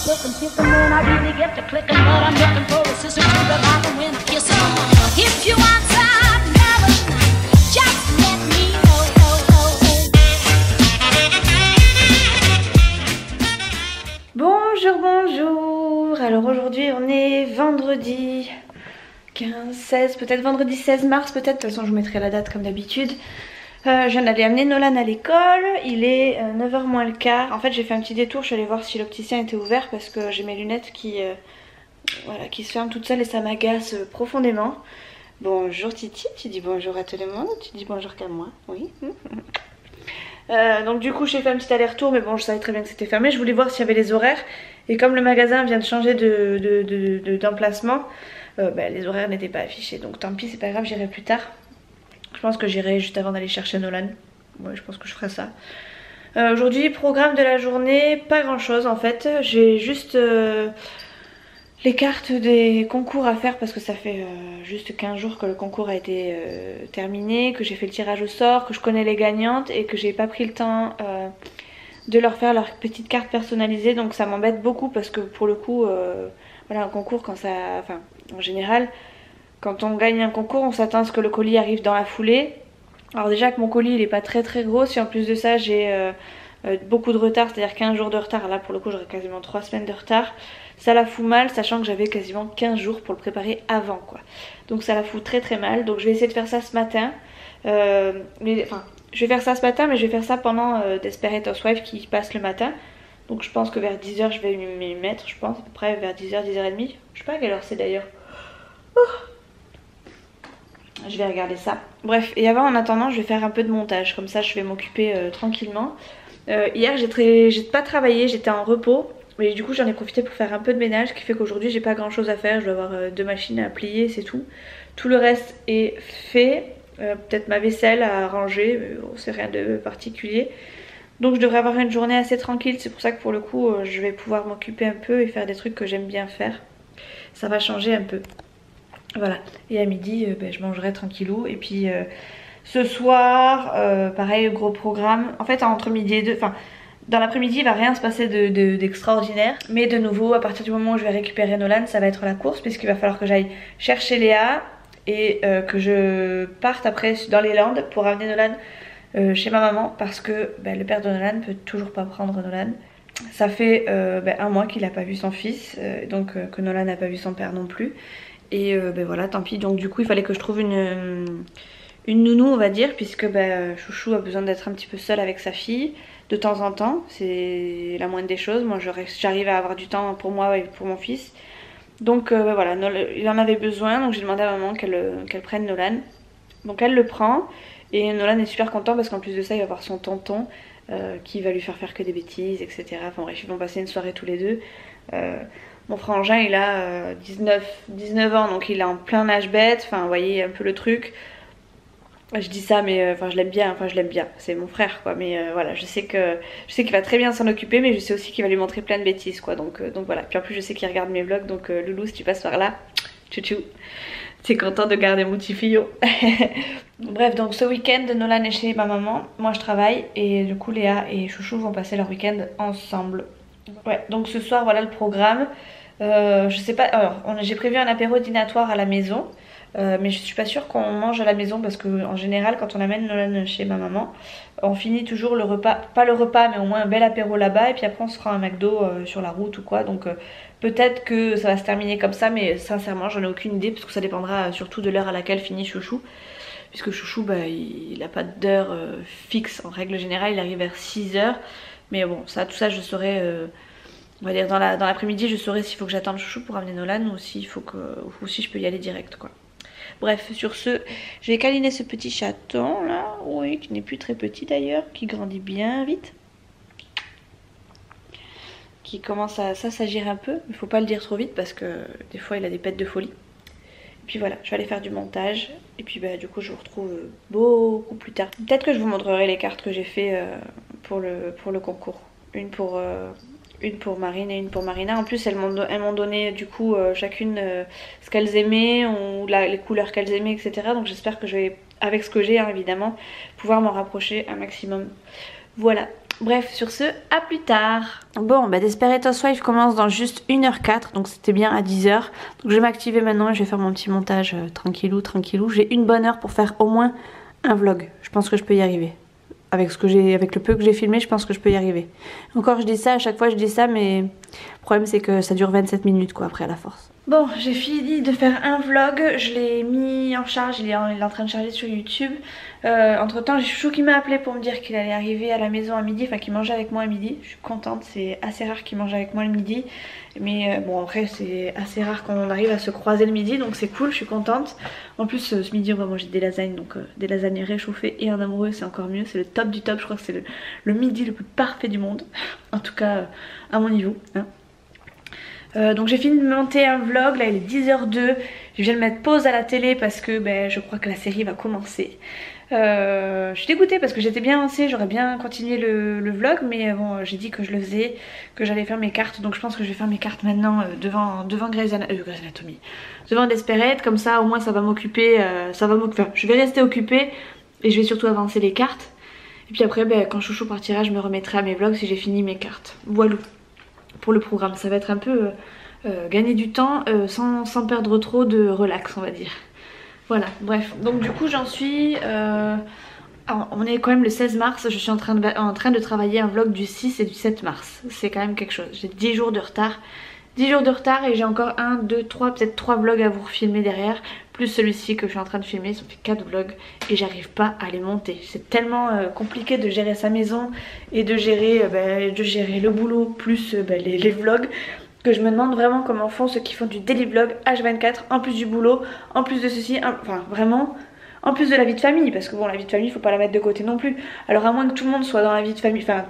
looking, picking when I really get to clicking, but I'm looking for a sister to revive and win a kiss. If you want some love, just let me know. Bonjour, bonjour. Alors aujourd'hui on est vendredi 15, 16, peut-être vendredi 16 mars, peut-être. De toute façon je vous mettrai la date comme d'habitude. Je viens d'aller amener Nolan à l'école, il est 9h moins le quart. En fait j'ai fait un petit détour, je suis allée voir si l'opticien était ouvert parce que j'ai mes lunettes voilà, qui se ferment toutes seules et ça m'agace profondément. Bonjour Titi, tu dis bonjour à tout le monde, tu dis bonjour qu'à moi, oui. Donc du coup j'ai fait un petit aller-retour, mais bon je savais très bien que c'était fermé. Je voulais voir s'il y avait les horaires et comme le magasin vient de changer d'emplacement, les horaires n'étaient pas affichés. Donc tant pis, c'est pas grave, j'irai plus tard. Je pense que j'irai juste avant d'aller chercher Nolan. Ouais, je pense que je ferai ça. Aujourd'hui, programme de la journée, pas grand chose en fait. J'ai juste les cartes des concours à faire parce que ça fait juste 15 jours que le concours a été terminé, que j'ai fait le tirage au sort, que je connais les gagnantes et que j'ai pas pris le temps de leur faire leur petite carte personnalisée. Donc ça m'embête beaucoup parce que pour le coup, voilà, un concours quand ça... Enfin, en général... Quand on gagne un concours, on s'attend à ce que le colis arrive dans la foulée. Alors déjà que mon colis il est pas très gros, si en plus de ça j'ai beaucoup de retard, c'est-à-dire 15 jours de retard, là pour le coup j'aurais quasiment 3 semaines de retard. Ça la fout mal, sachant que j'avais quasiment 15 jours pour le préparer avant quoi. Donc ça la fout très mal, donc je vais essayer de faire ça ce matin. Je vais faire ça ce matin, mais je vais faire ça pendant Desperate Housewives qui passe le matin. Donc je pense que vers 10h je vais m'y mettre, je pense à peu près vers 10h, 10h30. Je sais pas à quelle heure c'est d'ailleurs. Je vais regarder ça. Bref, et avant en attendant je vais faire un peu de montage. Comme ça je vais m'occuper tranquillement. Hier j'ai pas travaillé, j'étais en repos. Mais du coup j'en ai profité pour faire un peu de ménage. Ce qui fait qu'aujourd'hui j'ai pas grand chose à faire. Je dois avoir 2 machines à plier, c'est tout. Tout le reste est fait. Peut-être ma vaisselle à ranger, mais bon, c'est rien de particulier. Donc je devrais avoir une journée assez tranquille. C'est pour ça que pour le coup je vais pouvoir m'occuper un peu et faire des trucs que j'aime bien faire. Ça va changer un peu. Voilà, et à midi je mangerai tranquillou. Et puis ce soir pareil, gros programme. En fait entre midi et 2, enfin dans l'après-midi il va rien se passer d'extraordinaire. Mais de nouveau à partir du moment où je vais récupérer Nolan, ça va être la course. Puisqu'il va falloir que j'aille chercher Léa. Et que je parte après dans les Landes pour amener Nolan chez ma maman. Parce que le père de Nolan peut toujours pas prendre Nolan. Ça fait un mois qu'il a pas vu son fils. Donc que Nolan n'a pas vu son père non plus. Et voilà, tant pis. Donc du coup il fallait que je trouve une nounou on va dire. Puisque Chouchou a besoin d'être un petit peu seul avec sa fille de temps en temps. C'est la moindre des choses. Moi j'arrive à avoir du temps pour moi et pour mon fils. Donc voilà, il en avait besoin. Donc j'ai demandé à maman qu'elle prenne Nolan. Donc elle le prend. Et Nolan est super content parce qu'en plus de ça il va voir son tonton qui va lui faire que des bêtises, etc. Enfin bref, ils vont passer une soirée tous les deux. Mon frangin il a 19 ans, donc il est en plein âge bête, enfin vous voyez un peu le truc. Je dis ça mais je l'aime bien, c'est mon frère quoi, mais voilà, je sais qu'il va très bien s'en occuper, mais je sais aussi qu'il va lui montrer plein de bêtises quoi, donc voilà. Puis en plus je sais qu'il regarde mes vlogs, donc Loulou si tu passes par là, tchou t'es content de garder mon petit fillot. Bref, donc ce week-end Nolan est chez ma maman, moi je travaille et du coup Léa et Chouchou vont passer leur week-end ensemble. Ouais, donc ce soir voilà le programme. Je sais pas, alors j'ai prévu un apéro dînatoire à la maison, mais je suis pas sûre qu'on mange à la maison parce que en général quand on amène Nolan chez ma maman, on finit toujours le repas, pas le repas mais au moins un bel apéro là-bas et puis après on se fera un McDo sur la route ou quoi. Donc peut-être que ça va se terminer comme ça, mais sincèrement j'en ai aucune idée parce que ça dépendra surtout de l'heure à laquelle finit Chouchou. Puisque Chouchou il a pas d'heure fixe en règle générale, il arrive vers 6h. Mais bon, tout ça je saurai, on va dire dans l'après-midi, je saurai s'il faut que j'attende Chouchou pour amener Nolan ou si je peux y aller direct quoi. Bref, sur ce, je vais câliner ce petit chaton là, oui, qui n'est plus très petit d'ailleurs, qui grandit bien vite. Qui commence à s'agir un peu, il faut pas le dire trop vite parce que des fois il a des pètes de folie. Et puis voilà, je vais aller faire du montage et puis du coup je vous retrouve beaucoup plus tard. Peut-être que je vous montrerai les cartes que j'ai fait pour le concours. Une pour Marine et une pour Marina. En plus elles m'ont donné du coup chacune ce qu'elles aimaient ou les couleurs qu'elles aimaient, etc. Donc j'espère que je vais, avec ce que j'ai évidemment, pouvoir m'en rapprocher un maximum. Voilà, Bref, sur ce, à plus tard. Bon, bah Desperate Housewives commence dans juste 1h04, donc c'était bien à 10h. Donc je vais m'activer maintenant et je vais faire mon petit montage tranquillou, tranquillou. J'ai une bonne heure pour faire au moins un vlog. Je pense que je peux y arriver. Avec le peu que j'ai filmé, je pense que je peux y arriver. Encore je dis ça, à chaque fois je dis ça, mais le problème c'est que ça dure 27 minutes quoi après à la force. Bon, j'ai fini de faire un vlog, je l'ai mis en charge, il est en train de charger sur YouTube. Entre temps j'ai Chouchou qui m'a appelé pour me dire qu'il allait arriver à la maison à midi, enfin qu'il mangeait avec moi à midi. Je suis contente, c'est assez rare qu'il mange avec moi le midi. Mais bon après c'est assez rare qu'on arrive à se croiser le midi, donc c'est cool, je suis contente. En plus ce midi on va manger des lasagnes, donc des lasagnes réchauffées et un amoureux c'est encore mieux. C'est le top du top, je crois que c'est le midi le plus parfait du monde. En tout cas à mon niveau hein. Donc j'ai fini de monter un vlog, là il est 10h02. Je viens de mettre pause à la télé parce que je crois que la série va commencer. Je suis dégoûtée parce que j'étais bien lancée, j'aurais bien continué le vlog, mais bon j'ai dit que je le faisais, que j'allais faire mes cartes, donc je pense que je vais faire mes cartes maintenant devant Grey's Anatomy, devant Desperate, comme ça au moins ça va m'occuper, enfin, je vais rester occupée et je vais surtout avancer les cartes. Et puis après quand Chouchou partira je me remettrai à mes vlogs si j'ai fini mes cartes. Voilà. Pour le programme, ça va être un peu gagner du temps sans perdre trop de relax on va dire. Voilà, bref, donc du coup j'en suis... Alors, on est quand même le 16 mars, je suis en train de travailler un vlog du 6 et du 7 mars. C'est quand même quelque chose, j'ai 10 jours de retard. 10 jours de retard et j'ai encore 1, 2, 3, peut-être 3 vlogs à vous filmer derrière. Plus celui-ci que je suis en train de filmer, ça fait 4 vlogs et j'arrive pas à les monter. C'est tellement compliqué de gérer sa maison et de gérer le boulot plus les vlogs, que je me demande vraiment comment font ceux qui font du daily vlog H24 en plus du boulot, en plus de ceci, enfin vraiment en plus de la vie de famille, parce que bon la vie de famille faut pas la mettre de côté non plus. Alors à moins que tout le monde soit dans la vie de famille, enfin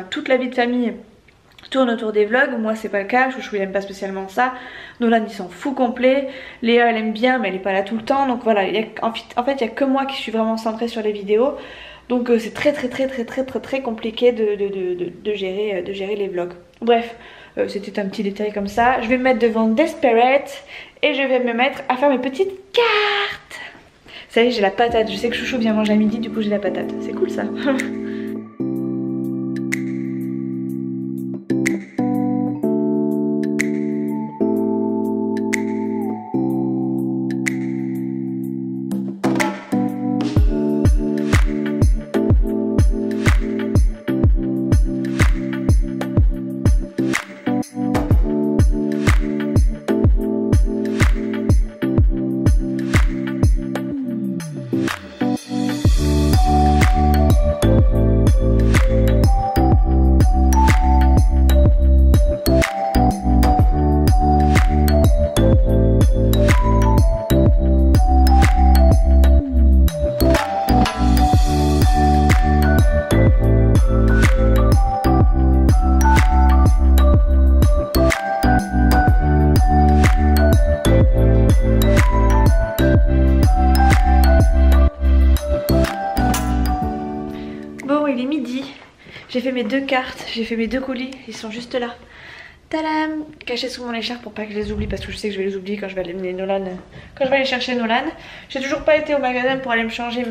toute la vie de famille tourne autour des vlogs, moi c'est pas le cas, Chouchou il aime pas spécialement ça, Nolan il s'en fout complet, Léa elle aime bien mais elle est pas là tout le temps, donc voilà, en fait il y a que moi qui suis vraiment centrée sur les vidéos, donc c'est très compliqué de gérer les vlogs. Bref, c'était un petit détail comme ça. Je vais me mettre devant Desperate et je vais me mettre à faire mes petites cartes. Ça y est, j'ai la patate, je sais que Chouchou vient manger à midi, du coup j'ai la patate, c'est cool ça. J'ai fait mes 2 cartes, j'ai fait mes 2 colis, ils sont juste là. Tadam! Cachés sous mon écharpe pour pas que je les oublie, parce que je sais que je vais les oublier quand je vais aller mener Nolan. Quand je vais aller chercher Nolan. J'ai toujours pas été au magasin pour aller me changer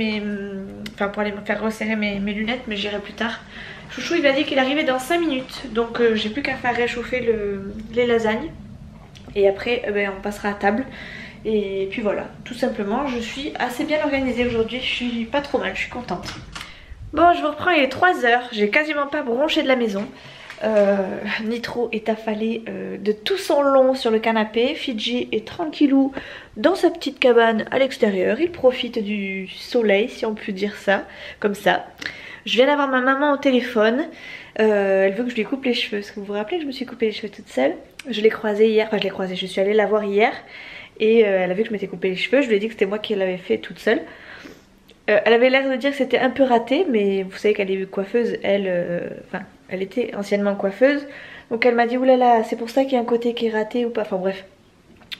enfin pour aller me faire resserrer mes lunettes, mais j'irai plus tard. Chouchou il m'a dit qu'il arrivait dans 5 minutes, donc j'ai plus qu'à faire réchauffer les lasagnes. Et après on passera à table. Et puis voilà, tout simplement, je suis assez bien organisée aujourd'hui, je suis pas trop mal, je suis contente. Bon, je vous reprends, il est 3h, j'ai quasiment pas bronché de la maison. Nitro est affalé de tout son long sur le canapé. Fidji est tranquillou dans sa petite cabane à l'extérieur. Il profite du soleil, si on peut dire ça, comme ça. Je viens d'avoir ma maman au téléphone. Elle veut que je lui coupe les cheveux. Est-ce que vous vous rappelez que je me suis coupé les cheveux toute seule? Je l'ai croisée hier, enfin je l'ai croisée, je suis allée la voir hier. Et elle a vu que je m'étais coupé les cheveux. Je lui ai dit que c'était moi qui l'avais fait toute seule. Elle avait l'air de dire que c'était un peu raté, mais vous savez qu'elle est coiffeuse, elle était anciennement coiffeuse. Donc elle m'a dit oulala, c'est pour ça qu'il y a un côté qui est raté ou pas, enfin bref,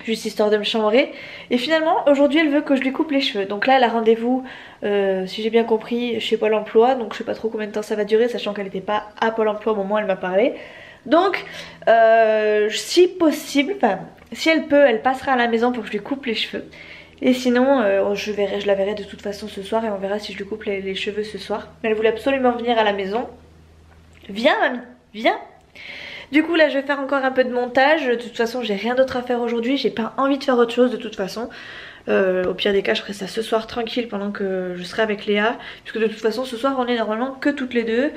juste histoire de me chambrer. Et finalement aujourd'hui elle veut que je lui coupe les cheveux. Donc là elle a rendez-vous, si j'ai bien compris, chez Pôle emploi. Donc je sais pas trop combien de temps ça va durer, sachant qu'elle n'était pas à Pôle emploi au moment où elle m'a parlé. Donc si possible, enfin si elle peut, elle passera à la maison pour que je lui coupe les cheveux. Et sinon je la verrai de toute façon ce soir et on verra si je lui coupe les cheveux ce soir. Mais elle voulait absolument venir à la maison. Viens mamie, viens. Du coup là je vais faire encore un peu de montage. De toute façon j'ai rien d'autre à faire aujourd'hui. J'ai pas envie de faire autre chose de toute façon. Au pire des cas je ferai ça ce soir tranquille pendant que je serai avec Léa. Puisque de toute façon ce soir on est normalement que toutes les deux.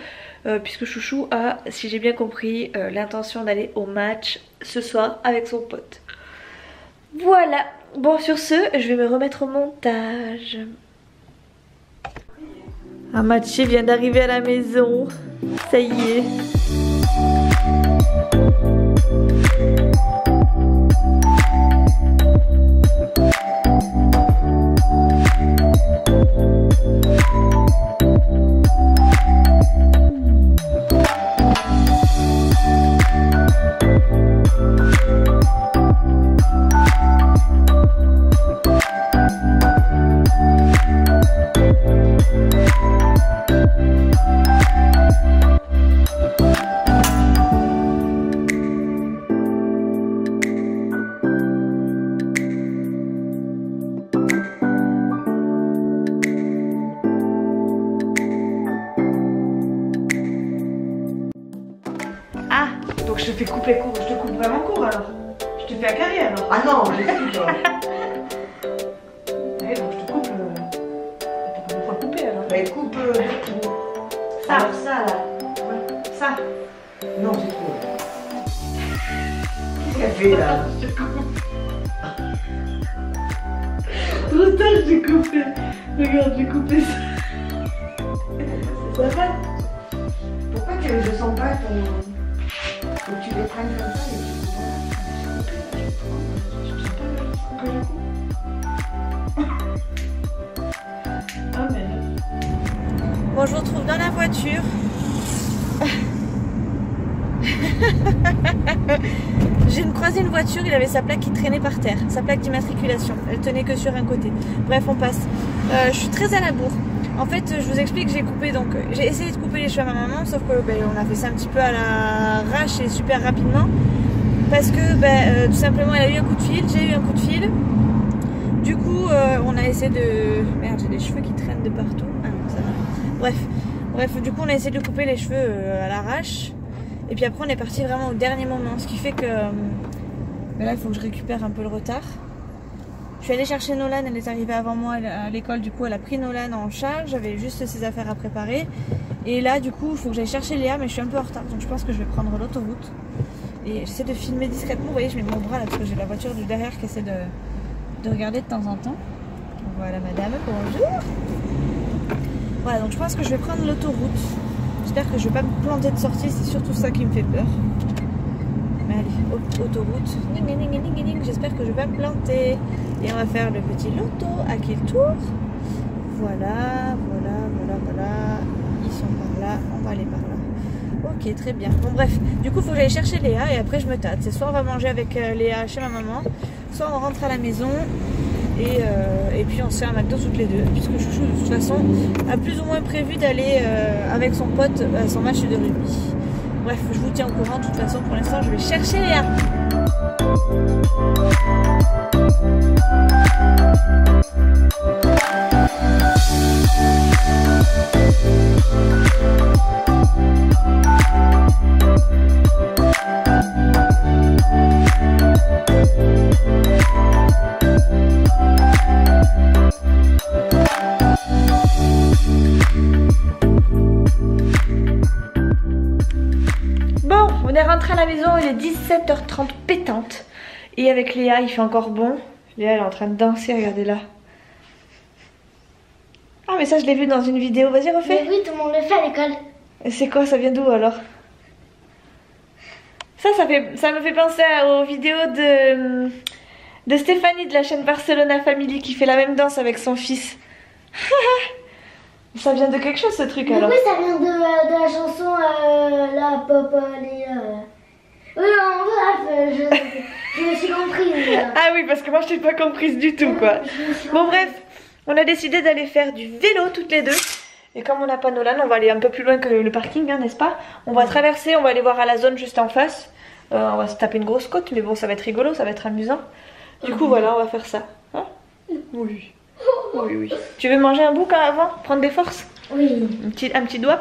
Puisque Chouchou a, si j'ai bien compris, l'intention d'aller au match ce soir avec son pote. Voilà. Bon sur ce je vais me remettre au montage. Amachi vient d'arriver à la maison. Ça y est. Donc je te fais couper court, je te coupe vraiment court alors. Je te fais à carré alors. Ah non, j'ai su toi. Ouais, donc je te coupe. T'as pas une fois coupé alors. Mais coupe Ça. alors ça là. Ouais. Ça. Non, c'est trop. Qu'est-ce qu'elle fait là? Je te coupe. Trop tard, j'ai coupé. Regarde, j'ai coupé ça. Ça va? Pourquoi je sens pas ton. Faut que tu les prennes comme ça et Bon, je vous retrouve dans la voiture. J'ai croisé une voiture, il avait sa plaque qui traînait par terre, sa plaque d'immatriculation. Elle tenait que sur un côté. Bref, on passe. Je suis très à la bourre. En fait, je vous explique, j'ai coupé donc j'ai essayé de couper les cheveux à ma maman, sauf que on a fait ça un petit peu à l'arrache et super rapidement, parce que tout simplement elle a eu un coup de fil, j'ai eu un coup de fil. Du coup, on a essayé de merde, j'ai des cheveux qui traînent de partout. Ah non, ça va. Bref, du coup, on a essayé de couper les cheveux à l'arrache, et puis après on est parti vraiment au dernier moment, ce qui fait que là, il faut que je récupère un peu le retard. Je suis allée chercher Nolan, elle est arrivée avant moi à l'école, du coup elle a pris Nolan en charge, j'avais juste ses affaires à préparer. Et là du coup il faut que j'aille chercher Léa, mais je suis un peu en retard, donc je pense que je vais prendre l'autoroute. Et j'essaie de filmer discrètement, vous voyez je mets mon bras là parce que j'ai la voiture du derrière qui essaie de regarder de temps en temps. Voilà madame, bonjour. Voilà, donc je pense que je vais prendre l'autoroute. J'espère que je vais pas me planter de sortie, c'est surtout ça qui me fait peur. Mais allez, autoroute, j'espère que je vais pas me planter. Et on va faire le petit loto à qui le tour. Voilà. Ils sont par là, on va aller par là. Ok, très bien. Bon bref, du coup il faut que j'aille chercher Léa et après je me tâte. C'est soit on va manger avec Léa chez ma maman, soit on rentre à la maison et puis on se fait un McDo toutes les deux. Puisque Chouchou de toute façon a plus ou moins prévu d'aller avec son pote à son match de rugby. Bref, je vous tiens au courant. De toute façon, pour l'instant, je vais chercher Léa. On est rentré à la maison, il est 17h30 pétante. Et avec Léa, il fait encore bon. Léa, elle est en train de danser, regardez là. Ah mais ça je l'ai vu dans une vidéo, vas-y refais. Mais oui, tout le monde le fait à l'école. Et c'est quoi, ça vient d'où alors? Ça me fait penser aux vidéos de Stéphanie de la chaîne Barcelona Family qui fait la même danse avec son fils. Ça vient de quelque chose ce truc alors? Oui, ça vient de la chanson La Pop Oui, en bref, je me suis comprise. Ah oui, parce que moi je t'ai pas comprise du tout quoi. Bon bref, on a décidé d'aller faire du vélo toutes les deux. Et comme on n'a pas Nolan, on va aller un peu plus loin que le parking, hein, n'est-ce pas? On va traverser, on va aller voir à la zone juste en face. On va se taper une grosse côte, mais bon ça va être rigolo, ça va être amusant. Du coup voilà, on va faire ça. Hein? Oui. Oui. Tu veux manger un bout avant? Prendre des forces? Oui. Un petit doigt?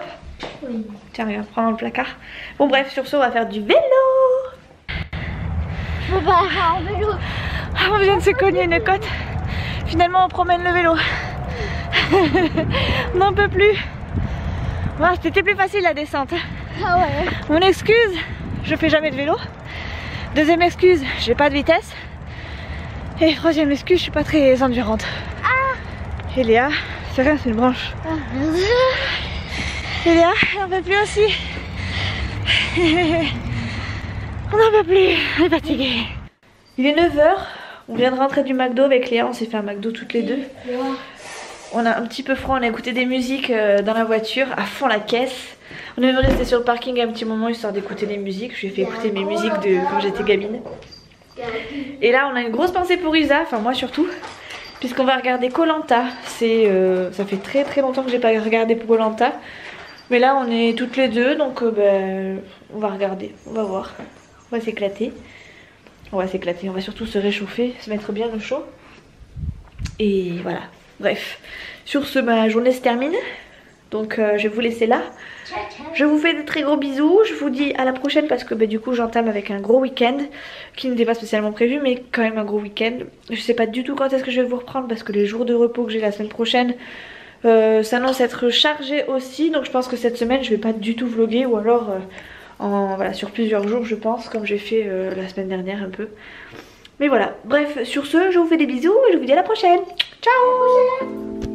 Oui. Tiens, regarde, prends dans le placard. Bon bref, sur ce, on va faire du vélo. Je peux pas faire en vélo. Ah, on vient de se cogner une côte. Finalement, on promène le vélo. On n'en peut plus. Ah, c'était plus facile la descente. Ah ouais. Mon excuse, je fais jamais de vélo. Deuxième excuse, j'ai pas de vitesse. Et troisième excuse, je suis pas très endurante. Et Léa, c'est rien, c'est une branche. Et Léa, elle en peut plus aussi. On n'en peut plus, on est fatigué. Il est 9 h, on vient de rentrer du McDo avec Léa, on s'est fait un McDo toutes les deux. On a un petit peu froid, on a écouté des musiques dans la voiture, à fond la caisse. On est venu rester sur le parking un petit moment histoire d'écouter des musiques. Je lui ai fait écouter mes musiques de quand j'étais gamine. Et là on a une grosse pensée pour Isa, enfin moi surtout, puisqu'on va regarder Koh-Lanta. Ça fait très très longtemps que j'ai pas regardé Koh-Lanta. Mais là on est toutes les deux, donc on va regarder, on va voir. On va s'éclater. On va s'éclater, on va surtout se réchauffer, se mettre bien au chaud. Et voilà, bref. Sur ce, ma journée se termine. Donc je vais vous laisser là. Je vous fais de très gros bisous. Je vous dis à la prochaine parce que du coup j'entame avec un gros week-end qui n'était pas spécialement prévu, mais quand même un gros week-end. Je sais pas du tout quand est-ce que je vais vous reprendre parce que les jours de repos que j'ai la semaine prochaine s'annoncent être chargés aussi. Donc je pense que cette semaine je vais pas du tout vlogger, ou alors voilà, sur plusieurs jours je pense, comme j'ai fait la semaine dernière un peu. Mais voilà, bref, sur ce je vous fais des bisous et je vous dis à la prochaine. Ciao.